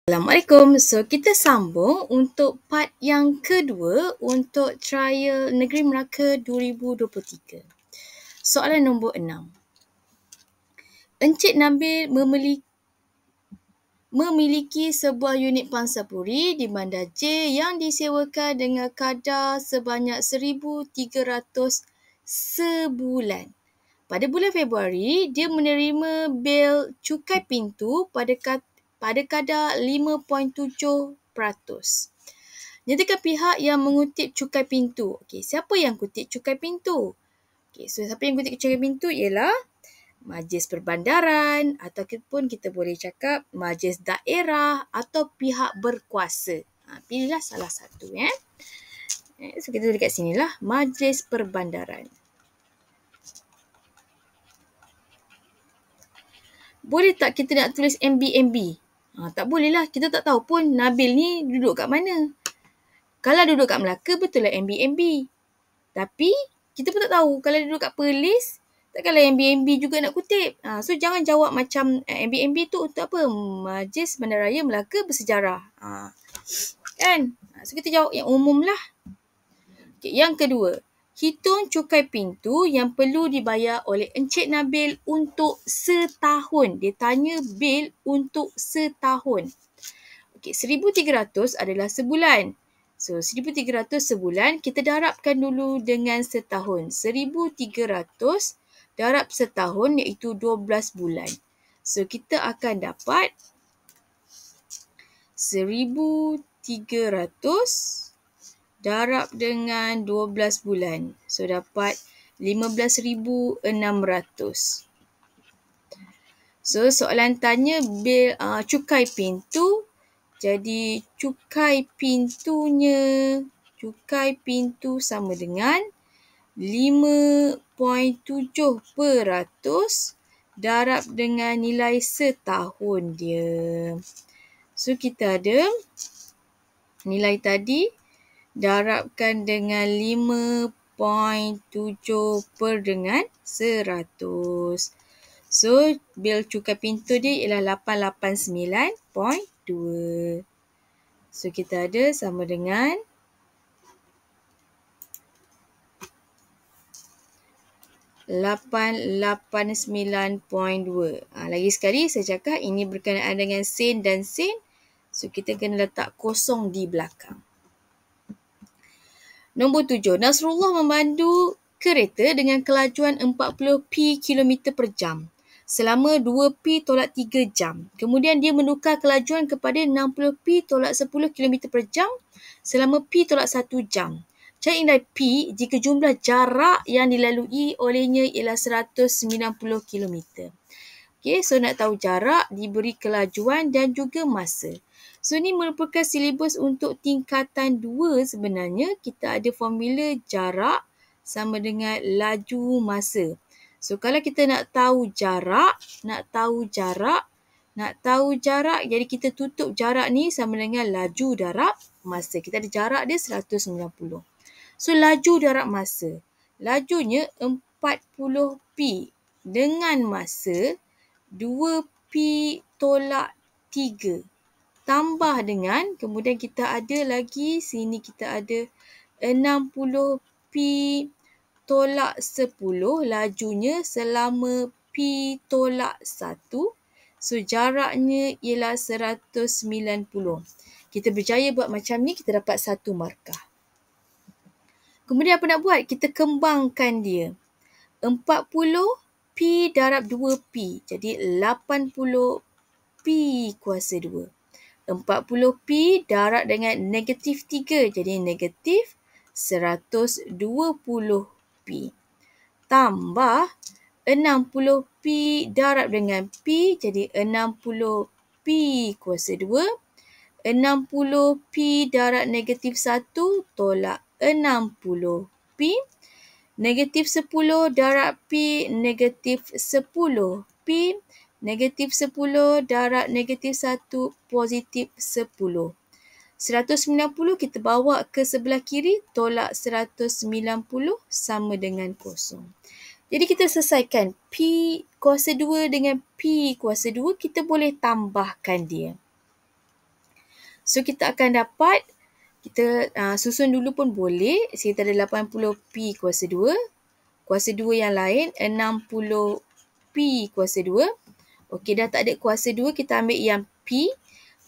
Assalamualaikum. So, kita sambung untuk part yang kedua untuk trial Negeri Melaka 2023. Soalan nombor 6. Encik Nabil memiliki sebuah unit pangsapuri di Bandar J yang disewakan dengan kadar sebanyak 1,300 sebulan. Pada bulan Februari, dia menerima bil cukai pintu pada kadar 5.7%. Nyatakan pihak yang mengutip cukai pintu. Okey, siapa yang kutip cukai pintu? Okey, so siapa yang kutip cukai pintu ialah Majlis Perbandaran ataupun kita boleh cakap Majlis Daerah atau pihak berkuasa. Pilihlah salah satu. So kita tulis kat sinilah Majlis Perbandaran. Boleh tak kita nak tulis MB? Tak boleh lah. Kita tak tahu pun Nabil ni duduk kat mana. Kalau duduk kat Melaka, betul lah MB. Tapi, kita pun tak tahu. Kalau duduk kat Perlis, takkanlah MB juga nak kutip. So, jangan jawab macam MB tu untuk apa? Majlis Bandaraya Melaka Bersejarah. Kan? So, kita jawab yang umum lah. Okay, yang kedua. Hitung cukai pintu yang perlu dibayar oleh Encik Nabil untuk setahun. Dia tanya bil untuk setahun. Okey, 1,300 adalah sebulan. So, 1,300 sebulan, kita darabkan dulu dengan setahun. 1,300 darab setahun iaitu 12 bulan. So, kita akan dapat 1,300 darab dengan 12 bulan. So, dapat 15,600. So, soalan tanya bil cukai pintu. Jadi, cukai pintu sama dengan 5.7% darab dengan nilai setahun dia. So, kita ada nilai tadi darabkan dengan 5.7 per dengan 100. So, bil cukai pintu dia ialah 889.2. So, kita ada sama dengan 889.2. Lagi sekali saya cakap ini berkenaan dengan sen dan sen. So, kita kena letak kosong di belakang. Nombor 7. Nasrullah memandu kereta dengan kelajuan 40 km per jam selama 2 tolak 3 jam. Kemudian dia menukar kelajuan kepada 60 tolak 10 km per jam selama tolak 1 jam. Cari nilai P jika jumlah jarak yang dilalui olehnya ialah 190 km. Okay, so nak tahu jarak, diberi kelajuan dan juga masa. So, ini merupakan silibus untuk tingkatan 2 sebenarnya. Kita ada formula jarak sama dengan laju masa. So, kalau kita nak tahu jarak, jadi kita tutup jarak ni sama dengan laju darab masa. Kita ada jarak dia 190. So, laju darab masa. Lajunya 40p dengan masa 2p tolak 3. Tambah dengan, kemudian kita ada lagi, sini kita ada 60p tolak 10, lajunya selama p tolak 1. So, jaraknya ialah 190. Kita berjaya buat macam ni, kita dapat 1 markah. Kemudian apa nak buat? Kita kembangkan dia. 40p darab 2p, jadi 80p kuasa 2. 40p darab dengan negatif 3, jadi negatif 120p. Tambah 60p darab dengan p, jadi 60p kuasa 2. 60p darab negatif 1 tolak 60p. Negatif 10 darab p, negatif 10p. Negatif 10 darab negatif 1, positif 10. 190 kita bawa ke sebelah kiri, tolak 190 sama dengan kosong. Jadi kita selesaikan P kuasa 2 dengan P kuasa 2, kita boleh tambahkan dia. So kita akan dapat, kita susun dulu pun boleh. Kita ada 80P kuasa 2. Kuasa 2 yang lain 60P kuasa 2. Okey, dah tak ada kuasa 2, kita ambil yang P.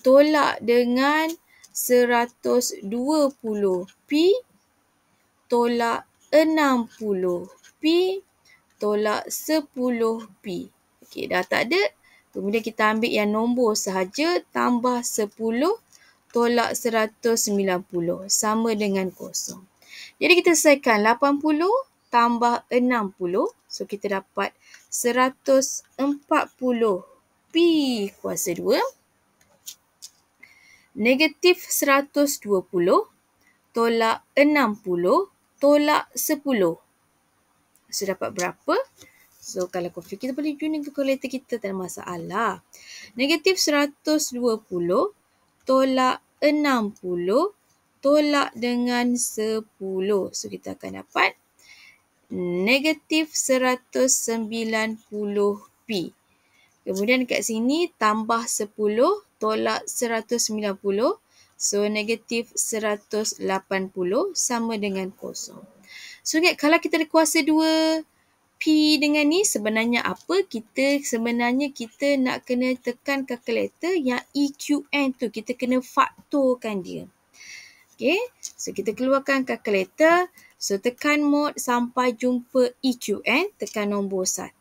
Tolak dengan 120P. Tolak 60P. Tolak 10P. Okey, dah tak ada. Kemudian kita ambil yang nombor sahaja. Tambah 10 tolak 190 sama dengan kosong. Jadi kita selesaikan 80 tambah 60. So kita dapat 140P kuasa 2. Negatif 120 tolak 60 tolak 10. So dapat berapa? So kalau confuse kita boleh guna kalkulator kita, tak ada masalah. Negatif 120 tolak 60 tolak dengan 10. So kita akan dapat negatif 190P. Kemudian dekat sini tambah 10 tolak 190. So negatif 180 sama dengan kosong. So ingat, kalau kita ada kuasa 2 P dengan ni sebenarnya apa? Sebenarnya kita nak kena tekan kalkulator yang EQN tu. Kita kena faktorkan dia. Okay. So kita keluarkan kalkulator. So tekan mod sampai jumpa EQN. Tekan nombor 1.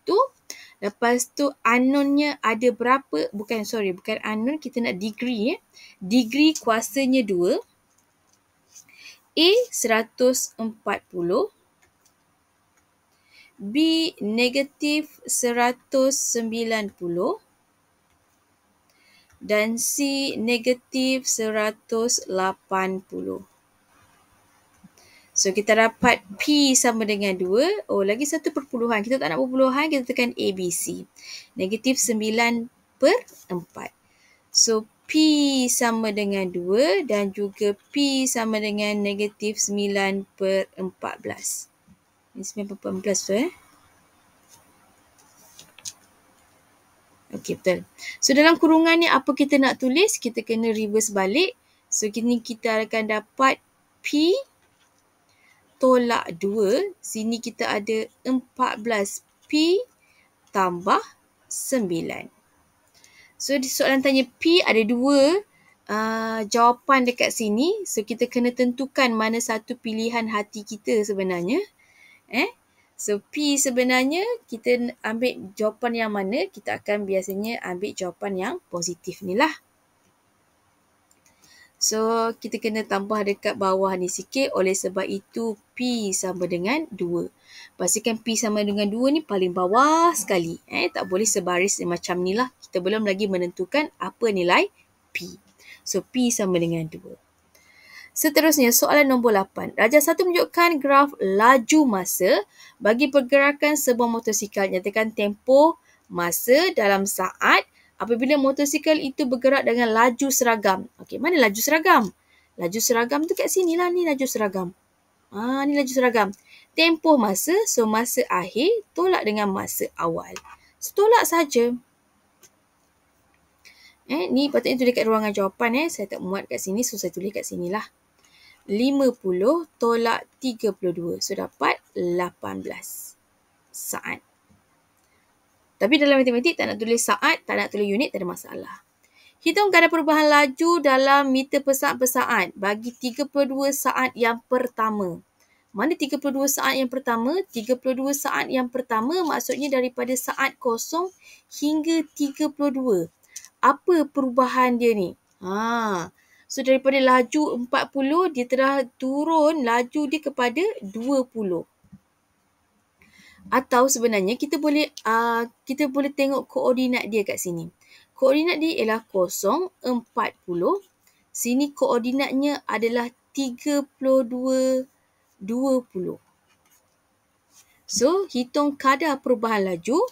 Lepas tu unknownnya ada berapa? Bukan unknown. Kita nak degree. Degree kuasanya 2. A 140. B negatif 190 dan C negatif 180. So kita dapat P sama dengan 2. Oh, lagi satu perpuluhan. Kita tak nak perpuluhan, kita tekan ABC. Negatif 9/4. So P sama dengan 2 dan juga P sama dengan negatif 9/14. Ini 9/14 tu Okey, betul. So dalam kurungan ni apa kita nak tulis? Kita kena reverse balik. So kini kita akan dapat P tolak 2. Sini kita ada 14P tambah 9. So di soalan tanya P ada 2 jawapan dekat sini. So kita kena tentukan mana satu pilihan hati kita sebenarnya. So P sebenarnya kita ambil jawapan yang mana? Kita akan biasanya ambil jawapan yang positif ni lah. So kita kena tambah dekat bawah ni sikit. Oleh sebab itu P sama dengan 2. Pastikan P sama dengan 2 ni paling bawah sekali. Tak boleh sebaris macam ni lah. Kita belum lagi menentukan apa nilai P. So P sama dengan 2. Seterusnya, soalan nombor 8. Darjah 1 menunjukkan graf laju masa bagi pergerakan sebuah motosikal. Nyatakan tempoh masa dalam saat apabila motosikal itu bergerak dengan laju seragam. Okey, mana laju seragam? Laju seragam tu kat sini lah, ni laju seragam. Ni laju seragam. Tempoh masa, so masa akhir tolak dengan masa awal. So tolak saja. Ni patutnya tulis kat ruangan jawapan. Saya tak muat kat sini, so saya tulis kat sini lah. 50 tolak 32. So dapat 18 saat. Tapi dalam matematik tak nak tulis saat, tak nak tulis unit, tak ada masalah. Hitung kadar perubahan laju dalam meter per saat bagi 32 saat yang pertama. Mana 32 saat yang pertama? 32 saat yang pertama maksudnya daripada saat kosong hingga 32. Apa perubahan dia ni? So daripada laju 40, dia telah turun laju dia kepada 20. Atau sebenarnya kita boleh tengok koordinat dia kat sini. Koordinat dia ialah 0, 40. Sini koordinatnya adalah 32, 20. So hitung kadar perubahan laju.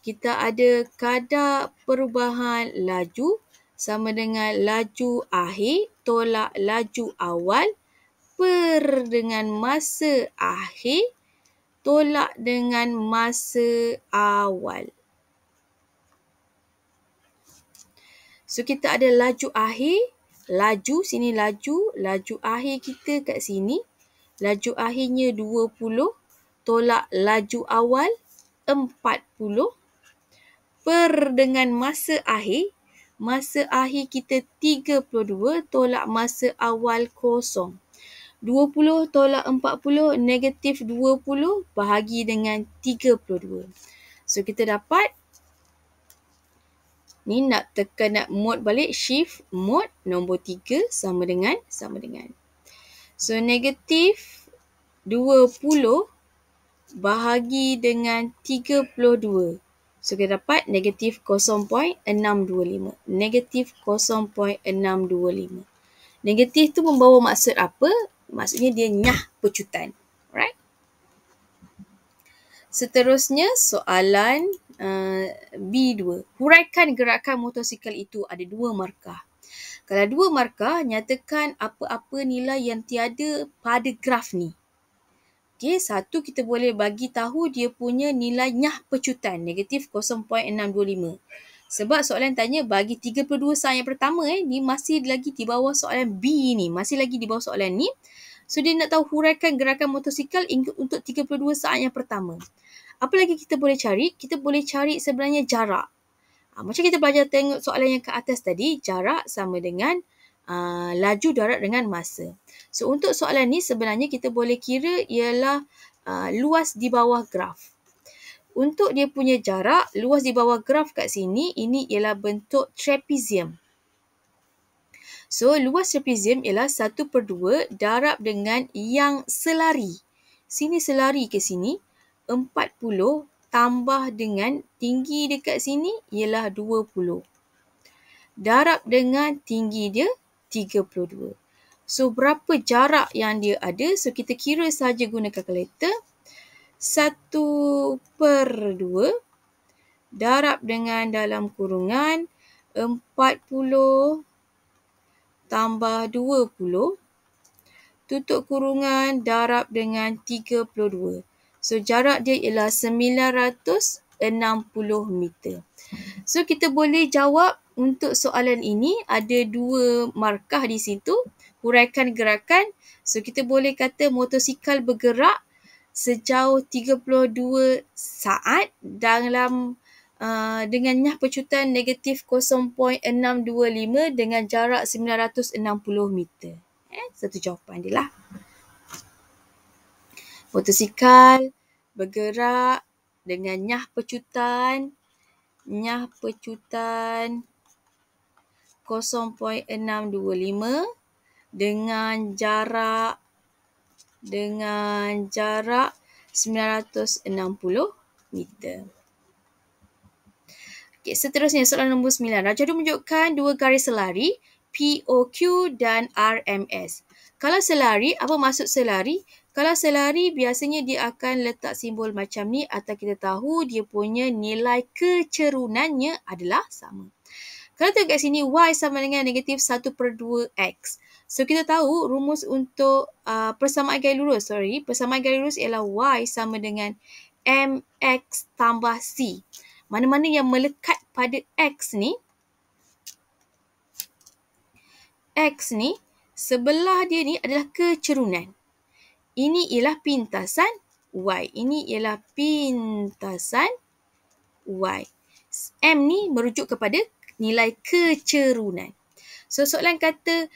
Kita ada kadar perubahan laju sama dengan laju akhir tolak laju awal per dengan masa akhir tolak dengan masa awal. So kita ada laju akhir laju, sini laju akhir kita kat sini. Laju akhirnya 20, tolak laju awal 40, per dengan masa akhir kita 32, tolak masa awal 0. 20 tolak 40, negatif 20 bahagi dengan 32. So, kita dapat, ni nak mode balik, shift mode, nombor 3 sama dengan. So, negatif 20 bahagi dengan 32. So, kita dapat negatif 0.625. Negatif 0.625. Negatif tu membawa maksud apa? Maksudnya dia nyah pecutan. Alright? Seterusnya, soalan B2. Huraikan gerakan motosikal itu ada 2 markah. Kalau 2 markah, nyatakan apa-apa nilai yang tiada pada graf ni. Okay, satu kita boleh bagi tahu dia punya nilai nyah pecutan, negatif 0.625. Sebab soalan tanya bagi 32 saat yang pertama, ni masih lagi di bawah soalan B ni. Masih lagi di bawah soalan ni. So, dia nak tahu huraikan gerakan motosikal untuk 32 saat yang pertama. Apa lagi kita boleh cari? Kita boleh cari sebenarnya jarak. Macam kita belajar tengok soalan yang ke atas tadi, jarak sama dengan laju darat dengan masa. So, untuk soalan ni sebenarnya kita boleh kira ialah luas di bawah graf. Untuk dia punya jarak, luas di bawah graf kat sini, ini ialah bentuk trapezium. So, luas trapezium ialah 1/2 darab dengan yang selari. Sini selari ke sini, 40 tambah dengan tinggi dekat sini ialah 20. Darab dengan tinggi dia 32. So, berapa jarak yang dia ada? So, kita kira saja guna kalkulator. 1/2 darab dengan dalam kurungan 40 tambah 20 tutup kurungan darab dengan 32. So, jarak dia ialah 960 meter. So, kita boleh jawab untuk soalan ini ada 2 markah di situ. Huraikan gerakan. So, kita boleh kata motosikal bergerak sejauh 32 saat dalam dengan nyah pecutan negatif 0.625 dengan jarak 960 meter. Satu jawapan dia lah. Motosikal bergerak dengan nyah pecutan 0.625 dengan jarak 960 meter. Okay, seterusnya soalan nombor 9. Rajadu menunjukkan 2 garis selari POQ dan RMS. Kalau selari, apa maksud selari? Kalau selari biasanya dia akan letak simbol macam ni atau kita tahu dia punya nilai kecerunannya adalah sama. Kalau tengok kat sini Y sama dengan negatif 1/2X. So, kita tahu rumus untuk persamaan gaya lurus. Persamaan gaya lurus ialah Y sama dengan MX tambah C. Mana-mana yang melekat pada X ni, sebelah dia ni adalah kecerunan. Ini ialah pintasan Y. Ini ialah pintasan Y. M ni merujuk kepada nilai kecerunan. So, soalan kata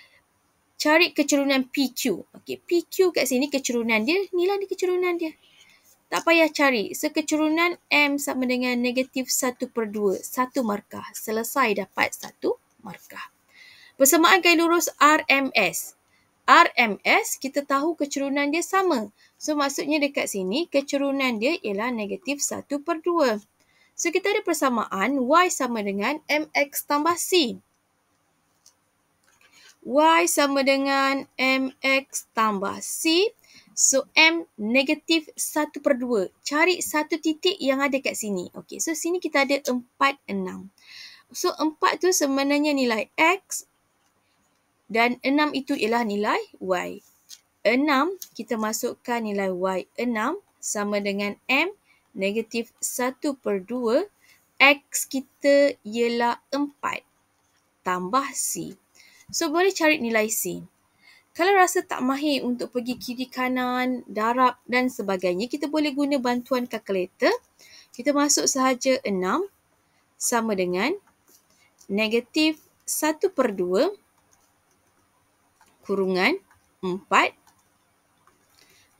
cari kecerunan PQ. Okey, PQ kat sini kecerunan dia, nilai ni kecerunan dia. Tak payah cari. So, kecerunan M sama dengan negatif 1/2. 1 markah. Selesai dapat 1 markah. Persamaan gaya lurus RMS. RMS, kita tahu kecerunan dia sama. So, maksudnya dekat sini, kecerunan dia ialah negatif 1/2. So, kita ada persamaan Y sama dengan MX tambah C. Y sama dengan MX tambah C. So, M negatif 1/2. Cari satu titik yang ada kat sini. Okey, so sini kita ada 4, 6. So, 4 tu sebenarnya nilai X dan 6 itu ialah nilai Y. 6, kita masukkan nilai Y. 6 sama dengan M negatif 1/2. X kita ialah 4 tambah C. So, boleh cari nilai C. Kalau rasa tak mahir untuk pergi kiri kanan, darab dan sebagainya, kita boleh guna bantuan kalkulator. Kita masuk sahaja 6 sama dengan negatif 1/2 kurungan 4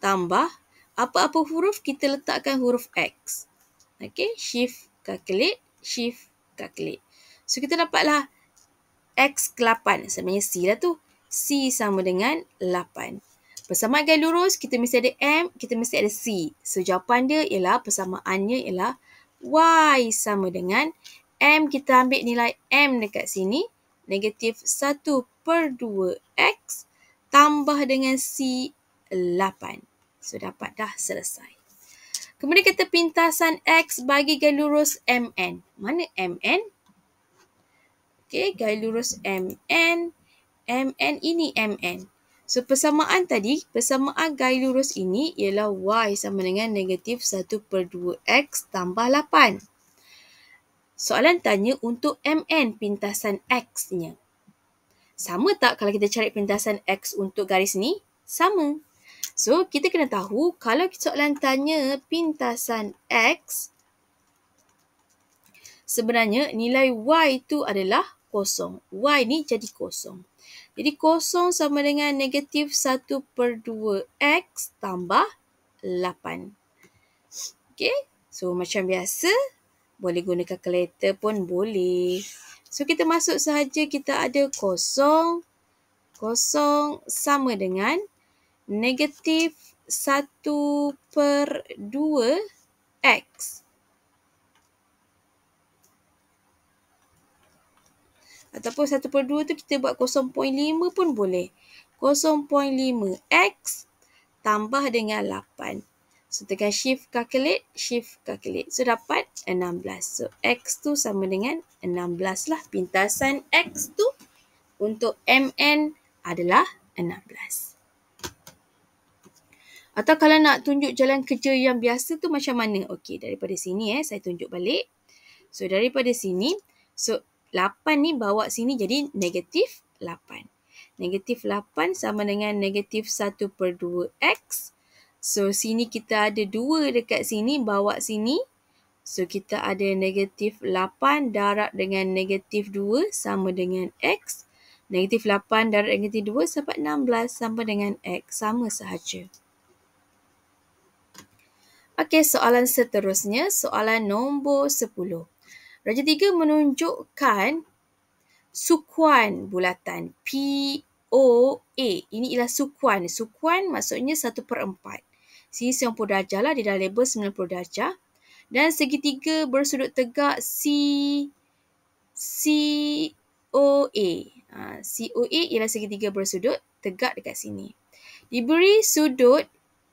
tambah apa-apa huruf kita letakkan huruf X. Okey, shift calculate, shift calculate. So, kita dapatlah X ke 8. Sebenarnya C lah tu. C sama dengan 8. Persamaan gaya lurus, kita mesti ada M, kita mesti ada C. So, jawapan dia ialah, persamaannya ialah Y sama dengan M. Kita ambil nilai M dekat sini. Negatif 1/2X tambah dengan C 8. So, dapat dah selesai. Kemudian kata pintasan X bagi gaya lurus MN. Mana MN? Okey, gaya lurus MN. MN ini MN. So, persamaan tadi, persamaan gaya lurus ini ialah Y sama dengan negatif 1/2X tambah 8. Soalan tanya untuk MN pintasan X-nya. Sama tak kalau kita cari pintasan X untuk garis ni? Sama. So, kita kena tahu kalau soalan tanya pintasan X, sebenarnya nilai Y itu adalah kosong. Y ni jadi kosong. Jadi, kosong sama dengan negatif 1/2X tambah 8. Okey, so macam biasa, boleh guna kalkulator pun boleh. So, kita masuk sahaja, kita ada kosong. Kosong sama dengan negatif 1/2X. Ataupun 1/2 tu kita buat 0.5 pun boleh. 0.5X tambah dengan 8. So, tekan shift calculate, shift calculate. So, dapat 16. So, X tu sama dengan 16 lah. Pintasan X tu untuk MN adalah 16. Atau kalau nak tunjuk jalan kerja yang biasa tu macam mana? Okey, daripada sini saya tunjuk balik. So, daripada sini, so 8 ni bawa sini jadi negatif 8. Negatif 8 sama dengan negatif 1/2X. So, sini kita ada 2 dekat sini, bawa sini. So, kita ada negatif 8 darab dengan negatif 2 sama dengan X. Negatif 8 darab negatif 2 dapat 16 sama dengan X. Sama sahaja. Okey, soalan seterusnya, soalan nombor 10. Raja 3 menunjukkan sukuan bulatan POA. Ini ialah sukuan. Sukuan maksudnya 1/4. Sini 90 darjah lah, dia dah label 90 darjah. Dan segitiga bersudut tegak COA. COA ialah segitiga bersudut tegak dekat sini. Diberi sudut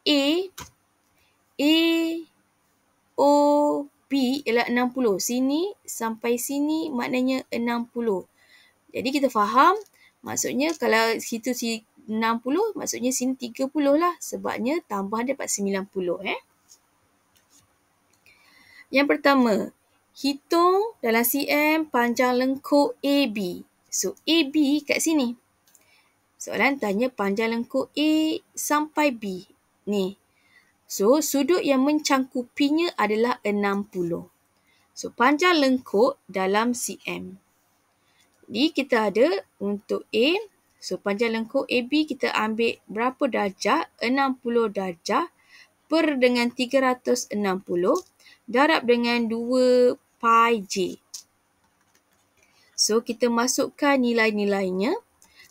AOB ialah 60. Sini sampai sini maknanya 60. Jadi kita faham, maksudnya kalau situ 60, maksudnya sini 30 lah. Sebabnya tambah dapat 90. Yang pertama, hitung dalam cm panjang lengkuk AB. So, AB kat sini. Soalan tanya panjang lengkuk A sampai B. Ni. So, sudut yang mencangkupinya adalah 60. So, panjang lengkuk dalam cm. Jadi, kita ada untuk A. So, panjang lengkuk AB kita ambil berapa darjah? 60 darjah per dengan 360 darab dengan 2 pi J. So, kita masukkan nilai-nilainya.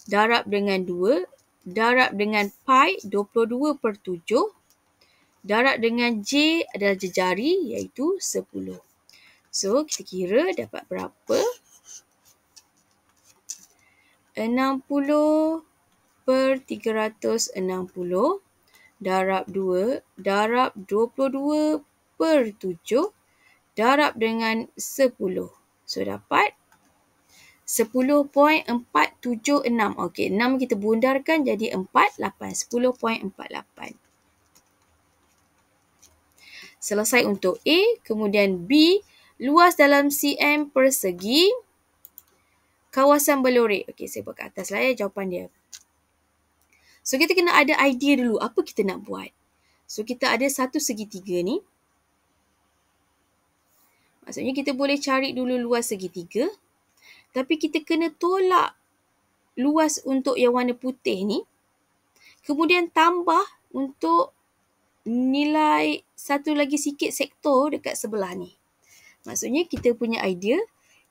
Darab dengan 2. Darab dengan pi 22/7. Darab dengan J adalah jejari iaitu 10. So, kita kira dapat berapa? 60/360 darab 2 darab 22/7 darab dengan 10. So, dapat 10.476. Okey, 6 kita bundarkan jadi 48. 10.48. Selesai untuk A. Kemudian B, luas dalam cm persegi kawasan Belorek. Okey, saya buat kat atas lah jawapan dia. So, kita kena ada idea dulu apa kita nak buat. So, kita ada satu segitiga ni. Maksudnya kita boleh cari dulu luas segitiga. Tapi kita kena tolak luas untuk yang warna putih ni. Kemudian tambah untuk nilai satu lagi sikit sektor dekat sebelah ni. Maksudnya kita punya idea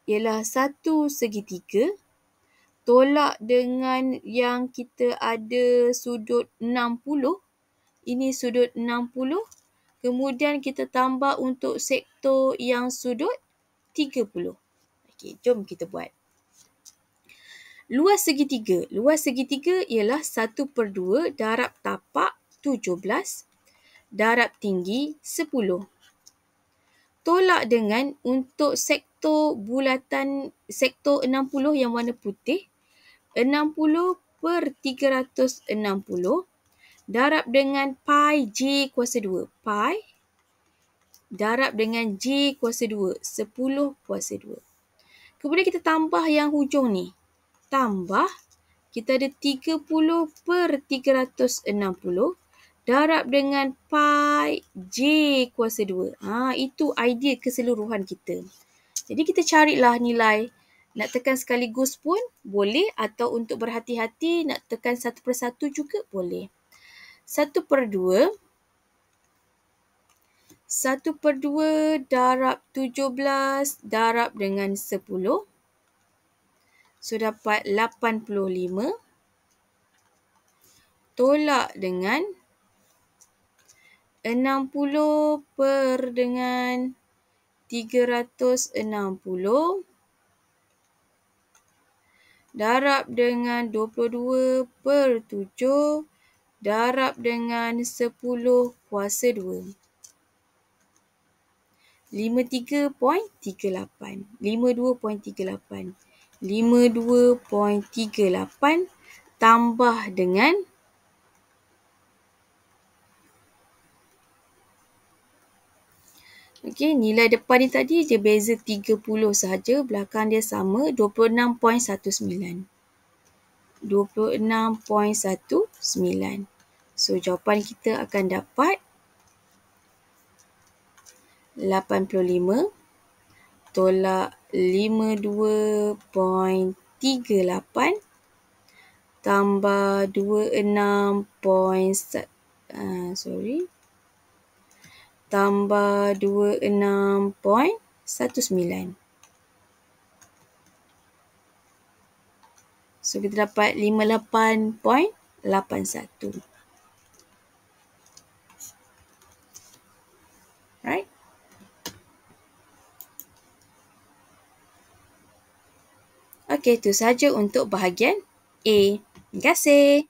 ialah satu segitiga tolak dengan yang kita ada sudut 60. Ini sudut 60. Kemudian kita tambah untuk sektor yang sudut 30. Okey, jom kita buat. Luas segitiga. Luas segitiga ialah 1/2 darab tapak 17 darab tinggi 10. Tolak dengan untuk sektor bulatan, sektor 60 yang warna putih, 60/360 darab dengan pi J kuasa 2. Pi darab dengan J kuasa 2. 10 kuasa 2. Kemudian kita tambah yang hujung ni. Tambah, kita ada 30/360 darab dengan pi J kuasa 2. Itu idea keseluruhan kita. Jadi kita carilah nilai. Nak tekan sekaligus pun boleh atau untuk berhati-hati nak tekan satu persatu juga boleh. 1/2 darab 17 darab dengan 10. So, dapat 85. Tolak dengan 60 per dengan 360 darab dengan 22/7 darab dengan 10 kuasa 2. 52.38. 52.38 tambah dengan nilai depan ni tadi dia beza 30 sahaja, belakang dia sama 26.19. 26.19. So, jawapan kita akan dapat 85 tolak 52.38 tambah 26.19. So, kita dapat 58.81. Right? Okey, itu sahaja untuk bahagian A. Terima kasih.